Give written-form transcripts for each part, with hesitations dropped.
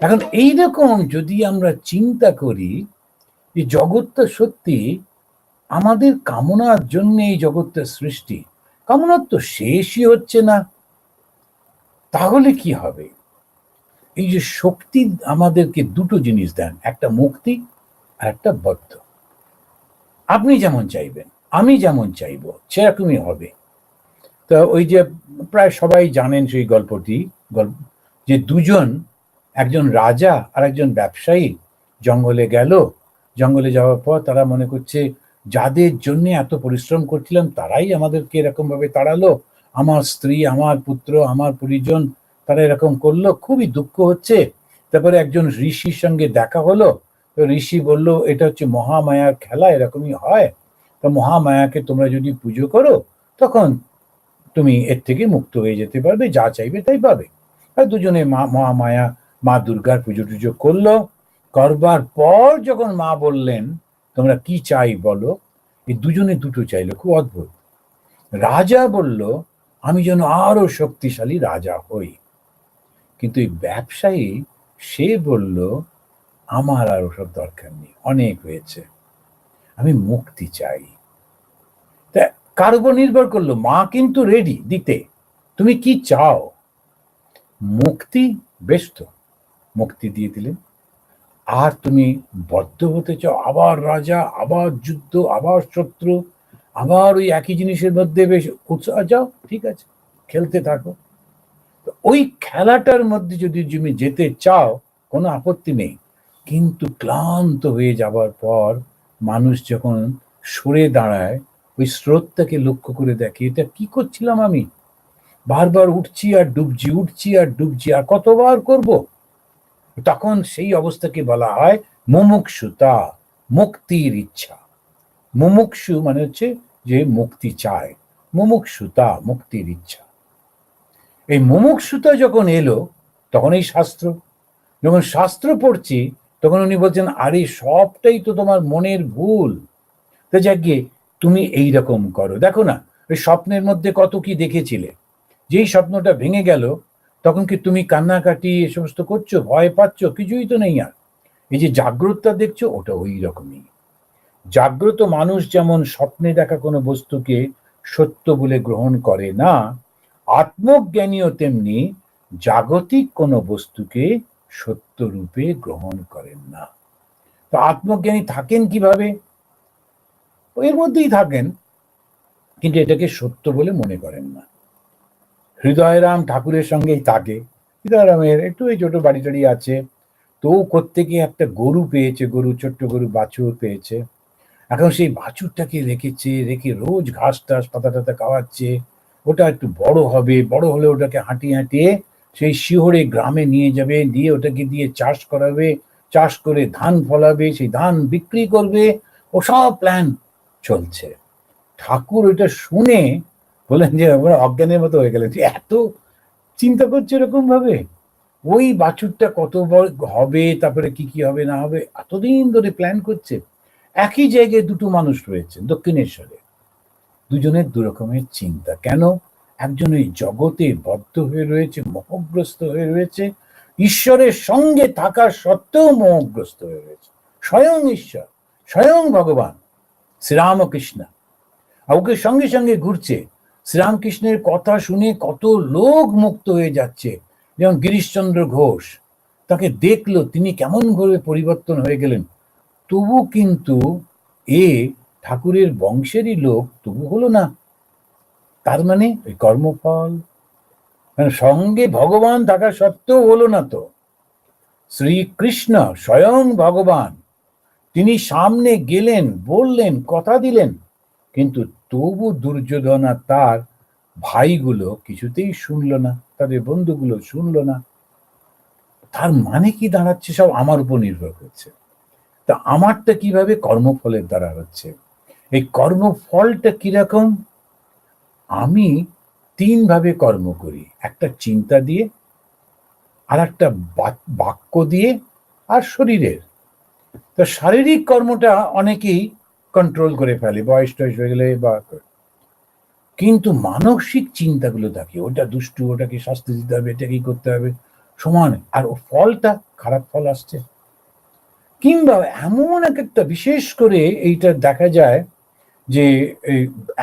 এখন এইরকম যদি আমরা চিন্তা করি যে জগৎটা সত্যি আমাদের কামনার জন্য এই জগৎটার সৃষ্টি, কামনার তো শেষই হচ্ছে না, তাহলে কি হবে? এই যে শক্তি আমাদেরকে দুটো জিনিস দেন, একটা মুক্তি আর একটা বদ্ধ। আপনি যেমন চাইবেন, আমি যেমন চাইবো, সেরকমই হবে। তো ওই যে প্রায় সবাই জানেন সেই গল্পটি, যে দুজন, একজন রাজা আর একজন ব্যবসায়ী জঙ্গলে গেল। জঙ্গলে যাওয়ার পর তারা মনে করছে যাদের জন্য এত পরিশ্রম করছিলাম তারাই আমাদেরকে এরকম ভাবে তাড়ালো, আমার স্ত্রী, আমার পুত্র, আমার পরিজন, তারা এরকম করলো, খুবই দুঃখ হচ্ছে। তারপরে একজন ঋষির সঙ্গে দেখা হলো। তো ঋষি বলল, এটা হচ্ছে মহামায়ার খেলা, এরকমই হয়। তো মহামায়াকে তোমরা যদি পুজো করো তখন তুমি এর থেকে মুক্ত হয়ে যেতে পারবে, যা চাইবে তাই পাবে। আর দুজনে মহামায়া, মা দুর্গার পুজো টুজো করলো। করবার পর যখন মা বললেন তোমরা কি চাই বলো, এই দুজনে দুটো চাইলো, খুব অদ্ভুত। রাজা বলল আমি যেন আরো শক্তিশালী রাজা হই। কিন্তু এই ব্যবসায়ী, সে বলল আমার আর ওসব দরকার নেই, অনেক হয়েছে, আমি মুক্তি চাই। তা কার উপর নির্ভর করলো? মা কিন্তু রেডি দিতে, তুমি কি চাও? মুক্তি, বেশ তো, মুক্তি দিয়ে দিলেন। আর তুমি বদ্ধ হতে চাও, আবার রাজা, আবার যুদ্ধ, আবার শত্রু, আবার ওই একই জিনিসের মধ্যে বেশ উৎসাহ, যাও ঠিক আছে, খেলতে থাকো। ওই খেলাটার মধ্যে যদি তুমি যেতে চাও কোনো আপত্তি নেই, কিন্তু ক্লান্ত হয়ে যাবার পর মানুষ যখন সরে দাঁড়ায়, ওই স্রোতটাকে লক্ষ্য করে দেখে, এটা কি করছিলাম আমি, বারবার উঠছি আর ডুবছি, উঠছি আর ডুবছি, আর কতবার করব? তখন সেই অবস্থাকে বলা হয় মুমুক্ষুতা, মুক্তির ইচ্ছা। মুমুক্ষু মানে হচ্ছে যে মুক্তি চায়, মুমুক্ষুতা, মুক্তির ইচ্ছা। এই মুমুক্ষুতা যখন এলো তখন এই শাস্ত্র, যখন শাস্ত্র পড়ছি তখন উনি বলছেন আরে সবটাই তো তোমার মনের ভুল। তো যাকে তুমি এই রকম করো, দেখো না ওই স্বপ্নের মধ্যে কত কি দেখেছিলে, যেই স্বপ্নটা ভেঙে গেল তখন কি তুমি কান্নাকাটি এ সমস্ত করছো, ভয় পাচ্ছ? কিছুই তো নেই আর। এই যে জাগ্রতটা দেখছো, ওটা ওই রকমই। জাগ্রত মানুষ যেমন স্বপ্নে দেখা কোনো বস্তুকে সত্য বলে গ্রহণ করে না, আত্মজ্ঞানীও তেমনি জাগতিক কোনো বস্তুকে সত্য রূপে গ্রহণ করেন না। তো আত্মজ্ঞানী থাকেন কিভাবে? এর মধ্যেই থাকেন, কিন্তু এটাকে সত্য বলে মনে করেন না। হৃদয়রাম ঠাকুরের সঙ্গেই থাকে। হৃদয়রামের একটু এই ছোট বাড়ি টাড়ি আছে, তো কোত্থেকে একটা গরু পেয়েছে, গরু, ছোট্ট গরু বাছুর পেয়েছে। এখন সেই বাছুরটাকে রেখেছে, রেখে রোজ ঘাস টাস পাতা টাতা খাওয়াচ্ছে। ওটা একটু বড় হবে, বড় হলে ওটাকে হাঁটিয়ে হাঁটিয়ে সেই শিহরে গ্রামে নিয়ে যাবে, দিয়ে ওটাকে দিয়ে চাষ করাবে, চাষ করে ধান ফলাবে, সেই ধান বিক্রি করবে। ও সব প্ল্যান চলছে। ঠাকুর ওইটা শুনে বলেন যে ওরা অজ্ঞানের মতো হয়ে গেলেন, এত চিন্তা করছে এরকম ভাবে, ওই বাছুরটা কত বড় হবে, তারপরে কি কি হবে না হবে, এতদিন ধরে প্ল্যান করছে। একই জায়গায় দুটো মানুষ রয়েছে দক্ষিণেশ্বরে, দুজনের দু রকমের চিন্তা। কেন? একজন ওই জগতে বদ্ধ হয়ে রয়েছে, মোহগ্রস্ত হয়ে রয়েছে, ঈশ্বরের সঙ্গে থাকা সত্ত্বেও মোহগ্রস্ত হয়ে রয়েছে। স্বয়ং ঈশ্বর, স্বয়ং ভগবান শ্রীরামকৃষ্ণ ওকে সঙ্গে সঙ্গে ঘুরছে। শ্রীরামকৃষ্ণের কথা শুনে কত লোক মুক্ত হয়ে যাচ্ছে। যেমন গিরিশচন্দ্র ঘোষ, তাকে দেখলো, তিনি কেমন ভাবে পরিবর্তন হয়ে গেলেন। তবু কিন্তু এ ঠাকুরের বংশেরই লোক, তবু হলো না। তার মানে ওই কর্মফল, মানে সঙ্গে ভগবান থাকা সত্ত্বেও হলো না। তো শ্রীকৃষ্ণ স্বয়ং ভগবান, তিনি সামনে গেলেন, বললেন, কথা দিলেন, কিন্তু তবু দুর্যোধন আর তার ভাইগুলো কিছুতেই শুনলো না, তাদের বন্ধুগুলো শুনলো না। তার মানে কি দাঁড়াচ্ছে? সব আমার উপর নির্ভর করছে। তা আমারটা কিভাবে? কর্মফলের দ্বারা হচ্ছে। এই কর্মফলটা কিরকম? আমি তিন ভাবে কর্ম করি, একটা চিন্তা দিয়ে, আর একটা বাক্য দিয়ে, আর শরীরের। তো শারীরিক কর্মটা অনেকেই কন্ট্রোল করে ফেলে বয়স টয়স হয়ে গেলে, বা কিন্তু মানসিক চিন্তাগুলো থাকে, ওটা দুষ্টু, ওটাকে শাস্তি দিতে হবে, এটা কি করতে হবে, সমান, আর ফলটা খারাপ ফল আসছে। কিংবা এমন এক একটা, বিশেষ করে এইটা দেখা যায় যে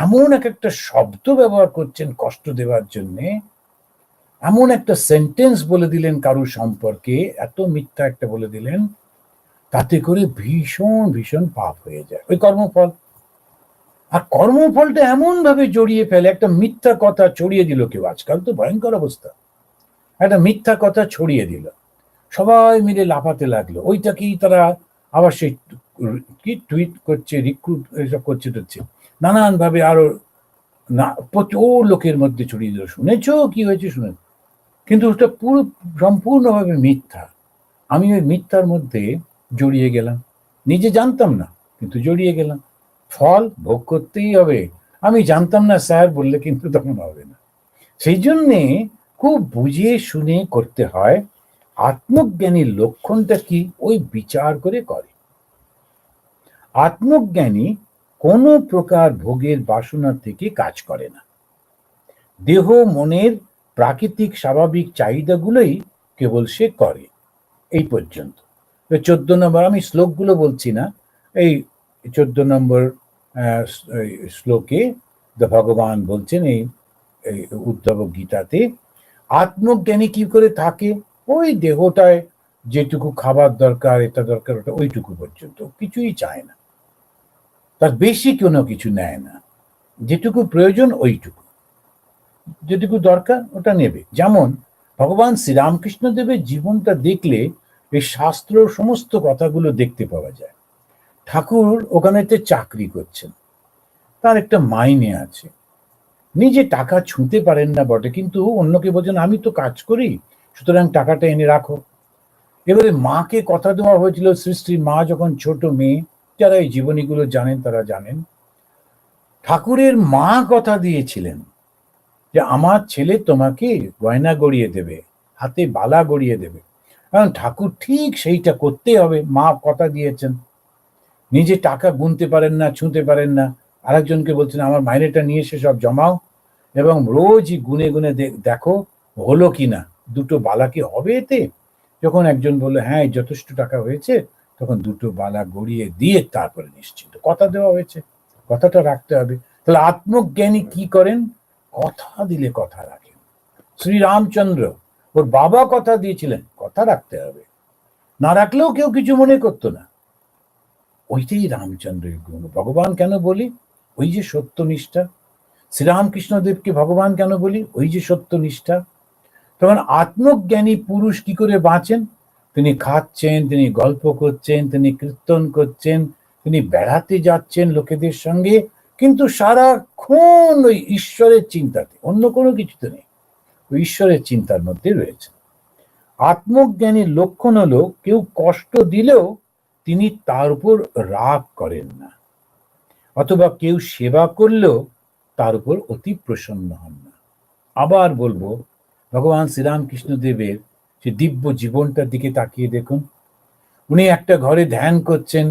এমন এক একটা শব্দ ব্যবহার করছেন কষ্ট দেওয়ার জন্যে, এমন একটা সেন্টেন্স বলে দিলেন কারুর সম্পর্কে, এত মিথ্যা একটা বলে দিলেন, তাতে করে ভীষণ ভীষণ পাপ হয়ে যায় ওই কর্মফল। আর কর্মফলটা এমন ভাবে জড়িয়ে ফেলে, একটা মিথ্যা কথা ছড়িয়ে দিল কেউ, আজকাল তো ভয়ঙ্কর অবস্থা, একটা মিথ্যা কথা ছড়িয়ে দিল, সবাই মিলে লাফাতে লাগলো, ওইটাকেই তারা আবার সেই কি টুইট করছে, রিক্রুট এসব করছে টচ্ছে, নানান ভাবে আরো না প্রচুর লোকের মধ্যে ছড়িয়ে দিল, শুনেছো কি হয়েছে শুনে, কিন্তু ওটা পুরো সম্পূর্ণভাবে মিথ্যা। আমি ওই মিথ্যার মধ্যে জড়িয়ে গেলাম, নিজে জানতাম না কিন্তু জড়িয়ে গেলাম, ফল ভোগ করতেই হবে। আমি জানতাম না স্যার বললে কিন্তু তখন হবে না। সেই জন্যে খুব বুঝিয়ে শুনে করতে হয়। আত্মজ্ঞানীর লক্ষণটা কি, ওই বিচার করে করে। আত্মজ্ঞানী কোনো প্রকার ভোগের বাসনা থেকে কাজ করে না, দেহ মনের প্রাকৃতিক স্বাভাবিক চাহিদাগুলোই কেবল সে করে। এই পর্যন্ত 14 নম্বর, আমি শ্লোকগুলো বলছি না, এই 14 নম্বর শ্লোকে ভগবান বলছেন এই উদ্ধব গীতাতে, আত্মজ্ঞানী কি করে থাকে, ওই দেহটায় যেটুকু খাবার দরকার, এটা দরকার, ওটা ওইটুকু পর্যন্ত, কিছুই চায় না, তার বেশি কোনো কিছু নেয় না, যেটুকু প্রয়োজন ওইটুকু, যেটুকু দরকার ওটা নেবে। যেমন ভগবান শ্রীরামকৃষ্ণ দেবের জীবনটা দেখলে এই শাস্ত্র সমস্ত কথাগুলো দেখতে পাওয়া যায়। ঠাকুর ওখানেতে চাকরি করছেন, তার একটা মাইনে আছে, নিজে টাকা ছুঁতে পারেন না বটে, কিন্তু অন্যকে বলছেন আমি তো কাজ করি সুতরাং টাকাটা এনে রাখো। এবারে মাকে কথা দেওয়া হয়েছিল, সৃষ্টির মা যখন ছোট মেয়ে, যারা এই জীবনীগুলো জানেন তারা জানেন, ঠাকুরের মা কথা দিয়েছিলেন যে আমার ছেলে তোমাকে গয়না গড়িয়ে দেবে, হাতে বালা গড়িয়ে দেবে, কারণ ঠাকুর ঠিক সেইটা করতে হবে, মা কথা দিয়েছেন। নিজে টাকা গুনতে পারেন না, ছুঁতে পারেন না, আরেকজনকে বলছেন আমার মাইনেটা নিয়ে এসে সব জমাও এবং রোজই গুনে গুনে দেখো হলো কিনা, দুটো বালা কি হবে এতে। যখন একজন বললো হ্যাঁ যথেষ্ট টাকা হয়েছে, তখন দুটো বালা গড়িয়ে দিয়ে তারপরে নিশ্চিন্ত, কথা দেওয়া হয়েছে, কথাটা রাখতে হবে। তাহলে আত্মজ্ঞানী কি করেন, কথা দিলে কথা রাখেন। শ্রীরামচন্দ্র, ওর বাবা কথা দিয়েছিলেন, কথা রাখতে হবে, না রাখলেও কেউ কিছু মনে করতো না। ওইটাই রামচন্দ্রের গুণ। ভগবান কেন বলি, ওই যে সত্যনিষ্ঠা। শ্রীরামকৃষ্ণদেবকে ভগবান কেন বলি, ওই যে সত্যনিষ্ঠা। তখন আত্মজ্ঞানী পুরুষ কি করে বাঁচেন, তিনি খাচ্ছেন, তিনি গল্প করছেন, তিনি কীর্তন করছেন, তিনি বেড়াতে যাচ্ছেন লোকেদের সঙ্গে, কিন্তু সারাক্ষণ ওই ঈশ্বরের চিন্তাতে, অন্য কোনো কিছুতে নেই, ওই ঈশ্বরের চিন্তার মধ্যে রয়েছে। আত্মজ্ঞানীর লক্ষণ হলো কেউ কষ্ট দিলেও তিনি তার উপর রাগ করেন না, অথবা কেউ সেবা করলেও তার উপর অতি প্রসন্ন হন না। আবার বলবো, ভগবান শ্রীরামকৃষ্ণ দেবের সে দিব্য জীবনটার দিকে তাকিয়ে দেখুন। উনি একটা ঘরে ধ্যান করছেন,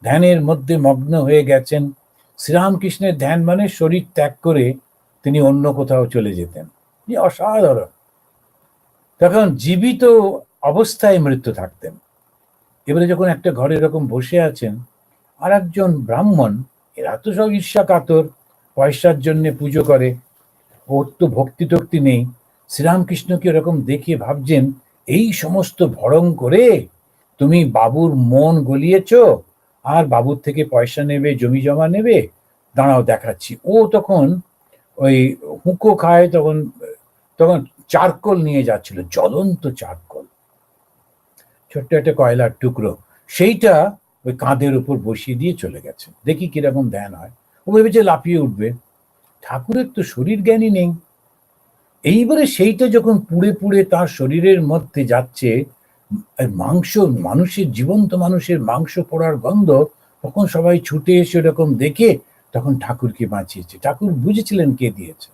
ধ্যানের মধ্যে মগ্ন হয়ে গেছেন। শ্রীরামকৃষ্ণের ধ্যান মানে শরীর ত্যাগ করে তিনি অন্য কোথাও চলে যেতেন, অসাধারণ। তখন জীবিত অবস্থায় মৃত্যু থাকতেন। এবারে যখন একটা ঘরে এরকম বসে আছেন, আর একজন ব্রাহ্মণ, এরা তো সব ঈর্ষা কাতর, পয়সার জন্য পুজো করে, ওর তো ভক্তি টক্তি নেই। শ্রীরামকৃষ্ণকে এরকম দেখে ভাবছেন এই সমস্ত ভরং করে তুমি বাবুর মন গলিয়েছ, আর বাবুর থেকে পয়সা নেবে, জমি জমা নেবে, দাঁড়াও দেখাচ্ছি। ও তখন ওই হুঁকো খায়, তখন তখন চারকোল নিয়ে যাচ্ছিল, জ্বলন্ত চারকোল, ছোট্ট একটা কয়লার টুকরো, সেইটা ওই কাঁধের উপর বসিয়ে দিয়ে চলে গেছে। দেখি কিরকম ধ্যান হয়। ও ভেবেছে লাফিয়ে উঠবে, ঠাকুরের তো শরীর জ্ঞানী নেই। এইবারে সেইটা যখন পুড়ে পুড়ে তার শরীরের মধ্যে যাচ্ছে, মাংস, মানুষের জীবন্ত মানুষের মাংস পোড়ার গন্ধ, তখন সবাই ছুটে এসে এরকম দেখে তখন ঠাকুরকে বাঁচিয়েছে। ঠাকুর বুঝেছিলেন কে দিয়েছে,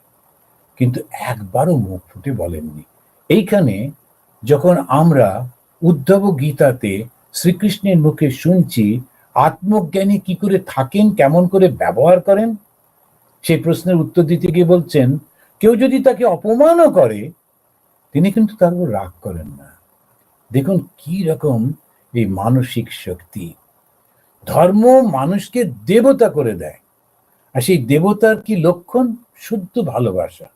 কিন্তু একবারও মুখ ফুটে বলেননি। এইখানে যখন আমরা উদ্ধব গীতাতে শ্রীকৃষ্ণের মুখে শুনছি আত্মজ্ঞানী কি করে থাকেন, কেমন করে ব্যবহার করেন, সেই প্রশ্নের উত্তর দিতে গিয়ে বলছেন কেউ যদি তাকে অপমানও করে তিনি কিন্তু তার উপর রাগ করেন না। দেখুন কি রকম এই মানসিক শক্তি। ধর্ম মানুষকে দেবতা করে দেয়, আর সেই দেবতার কি লক্ষণ? শুদ্ধ ভালোবাসা।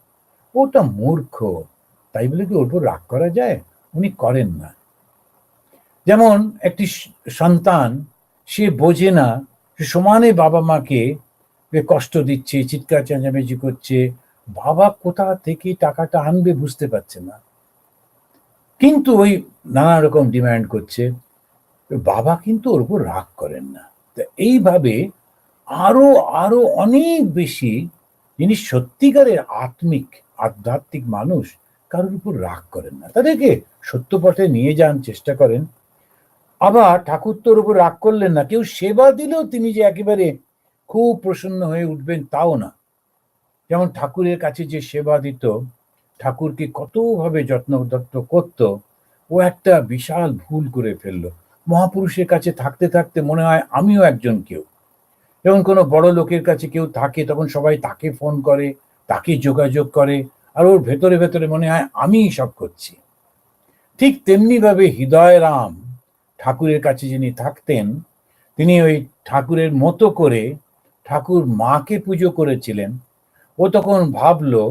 ওটা মূর্খ, তাই বলে কি ওর উপর রাগ করা যায়? উনি করেন না। যেমন একটি সন্তান, সে বোঝে না, সে সমানে বাবা মাকে কষ্ট দিচ্ছে, চিৎকার চেঁচামেচি করছে, বাবা কোথা থেকে টাকাটা আনবে বুঝতে পারছে না, কিন্তু ওই নানা রকম ডিমান্ড করছে। বাবা কিন্তু ওর উপর রাগ করেন না। তো এইভাবে আরো আরো অনেক বেশি যিনি সত্যিকারের আধ্যাত্মিক মানুষ কারোর উপর রাগ করেন না, তাদেরকে সত্য পথে নিয়ে যান, চেষ্টা করেন। আবার ঠাকুর তোর উপর রাগ করলেন না, কেউ সেবা দিলেও তিনি যে একেবারে খুব প্রসন্ন হয়ে উঠবেন তাও না। যেমন ঠাকুরের কাছে যে সেবা দিত, ঠাকুরকে কতভাবে যত্ন করত, ও একটা বিশাল ভুল করে ফেললো। মহাপুরুষের কাছে থাকতে থাকতে মনে হয় আমিও একজন কেউ। যেমন কোনো বড় লোকের কাছে কেউ থাকে, তখন সবাই তাকে ফোন করে, তাকে যোগাযোগ করে, আর ওর ভেতরে ভেতরে মনে হয় আমিই সব করছি। ঠিক তেমনি ভাবে হৃদয়রাম ঠাকুরের কাছে যিনি থাকতেন, তিনি ওই ঠাকুরের মতো করে ঠাকুর মাকে পুজো করেছিলেন। ও তখন ভাবলো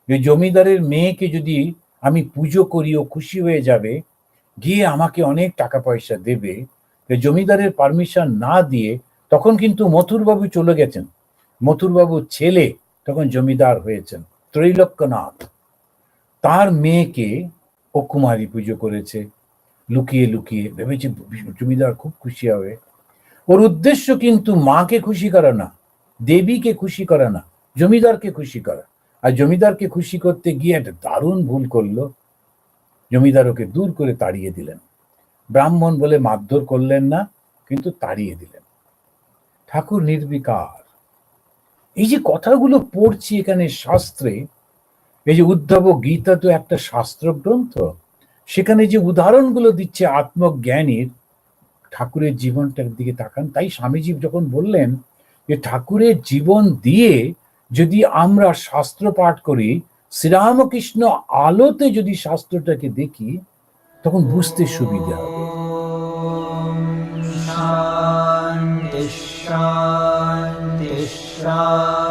যে জমিদারের মেয়েকে যদি আমি পুজো করি, ও খুশি হয়ে যাবে, গিয়ে আমাকে অনেক টাকা পয়সা দেবে। জমিদারের পারমিশন না দিয়ে তখন কিন্তু মথুরবাবু চলে গেছেন, মথুরবাবুর ছেলে তখন জমিদার হয়েছেন, ত্রৈলোক্যনাথ। তার মেয়েকে ও কুমারী পুজো করেছে লুকিয়ে লুকিয়ে, ভেবেছে জমিদার খুব খুশি হবে। ওর উদ্দেশ্য কিন্তু মাকে খুশি করা না, দেবীকে খুশি করা না, জমিদারকে খুশি করা। আর জমিদারকে খুশি করতে গিয়ে একটা দারুণ ভুল করলো। জমিদার ওকে দূর করে তাড়িয়ে দিলেন। ব্রাহ্মণ বলে মারধর করলেন না, কিন্তু তাড়িয়ে দিলেন। ঠাকুর নির্বিকার। এই যে কথাগুলো পড়ছি এখানে শাস্ত্রে, এই যে উদ্ধব গীতা তো একটা শাস্ত্র গ্রন্থ, সেখানে যে উদাহরণগুলো দিচ্ছে আত্মজ্ঞানীর, ঠাকুরের জীবনটার দিকে তাকান। তাই স্বামীজি যখন বললেন যে ঠাকুরের জীবন দিয়ে যদি আমরা শাস্ত্র পাঠ করি, শ্রীরামকৃষ্ণ আলোতে যদি শাস্ত্রটাকে দেখি, তখন বুঝতে সুবিধা হবে। শান্তি শান্তি শান্তি।